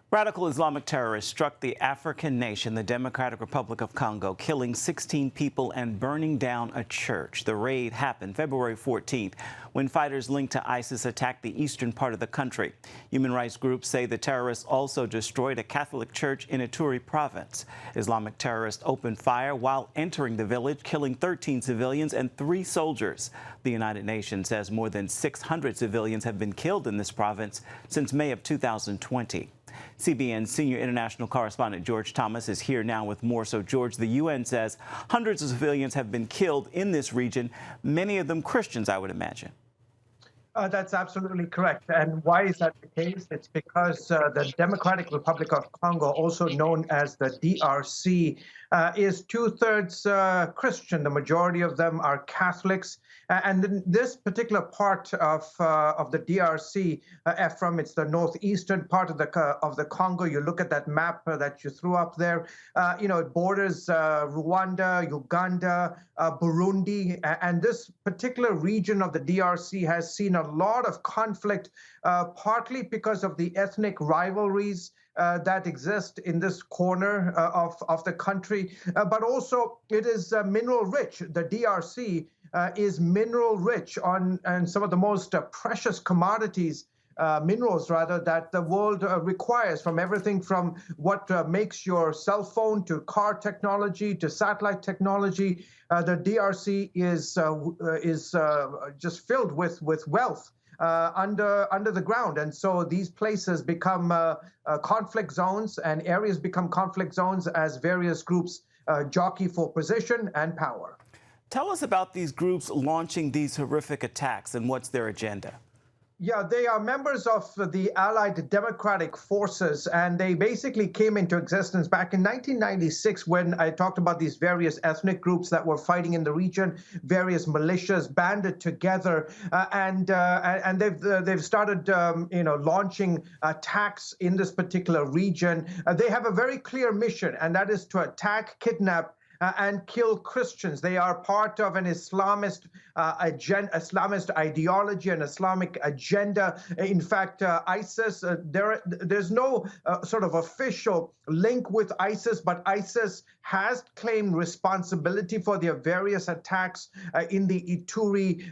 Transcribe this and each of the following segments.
Radical Islamic terrorists struck the African nation, the Democratic Republic of Congo, killing 16 people and burning down a church. The raid happened February 14th when fighters linked to ISIS attacked the eastern part of the country. Human rights groups say the terrorists also destroyed a Catholic church in Ituri province. Islamic terrorists opened fire while entering the village, killing 13 civilians and 3 soldiers. The United Nations says more than 600 civilians have been killed in this province since May of 2020. CBN senior international correspondent George Thomas is here now with more. So, George, the UN says hundreds of civilians have been killed in this region, many of them Christians, I would imagine. That's absolutely correct. And why is that the case? It's because the Democratic Republic of Congo, also known as the DRC, is 2/3 Christian. The majority of them are Catholics. And in this particular part of the DRC, it's the northeastern part of the Congo. You look at that map that you threw up there. It borders Rwanda, Uganda, Burundi, and this particular region of the DRC has seen a lot of conflict, partly because of the ethnic rivalries that exist in this corner of the country, but also it is mineral rich. The DRC is mineral rich on some of the most precious commodities, minerals rather, that the world requires, from everything from what makes your cell phone to car technology to satellite technology. The DRC is just filled with wealth under the ground. And so these places become conflict zones, and areas become conflict zones as various groups jockey for position and power. Tell us about these groups launching these horrific attacks and what's their agenda. Yeah, they are members of the Allied Democratic Forces, and they basically came into existence back in 1996 when I talked about these various ethnic groups that were fighting in the region, various militias banded together, and they've started launching attacks in this particular region. They have a very clear mission, and that is to attack, kidnap, and kill Christians. They are part of an Islamist ideology, an Islamic agenda. In fact, ISIS, there's no sort of official link with ISIS, but ISIS has claimed responsibility for their various attacks in the Ituri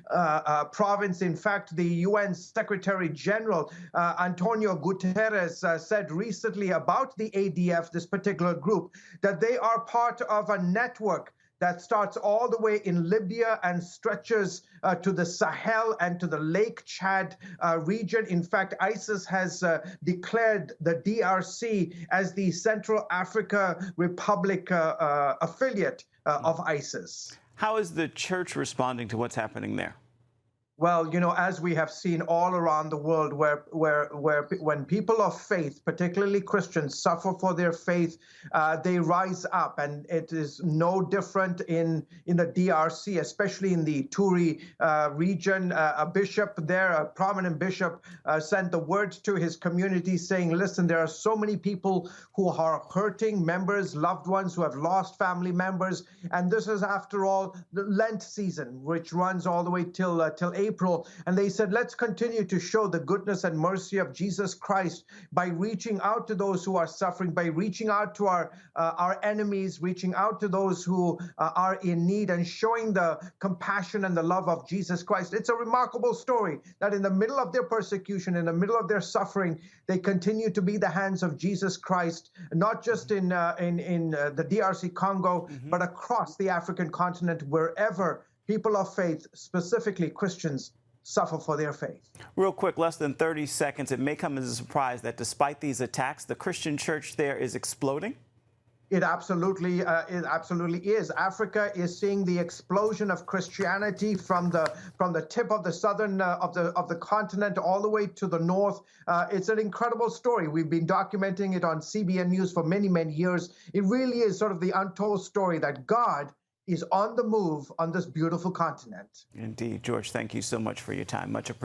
province. In fact, the UN Secretary General Antonio Guterres said recently about the ADF, this particular group, that they are part of a network that starts all the way in Libya and stretches to the Sahel and to the Lake Chad region. In fact, ISIS has declared the DRC as the Central Africa Republic affiliate of ISIS. How is the church responding to what's happening there? Well, as we have seen all around the world, where when people of faith, particularly Christians, suffer for their faith, they rise up, and it is no different in the DRC, especially in the Ituri region. A bishop there, a prominent bishop, sent the word to his community saying, "Listen, there are so many people who are hurting, members, loved ones who have lost family members, and this is, after all, the Lent season, which runs all the way till April." And they said, let's continue to show the goodness and mercy of Jesus Christ by reaching out to those who are suffering, by reaching out to our enemies, reaching out to those who are in need, and showing the compassion and the love of Jesus Christ. It's a remarkable story that in the middle of their persecution, in the middle of their suffering, they continue to be the hands of Jesus Christ, not just in the DRC Congo, but across the African continent, wherever people of faith, specifically Christians, suffer for their faith. Real quick, less than 30 seconds. It may come as a surprise that despite these attacks, the Christian church there is exploding. It absolutely is. Africa is seeing the explosion of Christianity from the tip of the southern of the continent all the way to the north. It's an incredible story. We've been documenting it on CBN News for many, many years. It really is sort of the untold story that God is on the move on this beautiful continent. Indeed. George, thank you so much for your time. Much appreciated.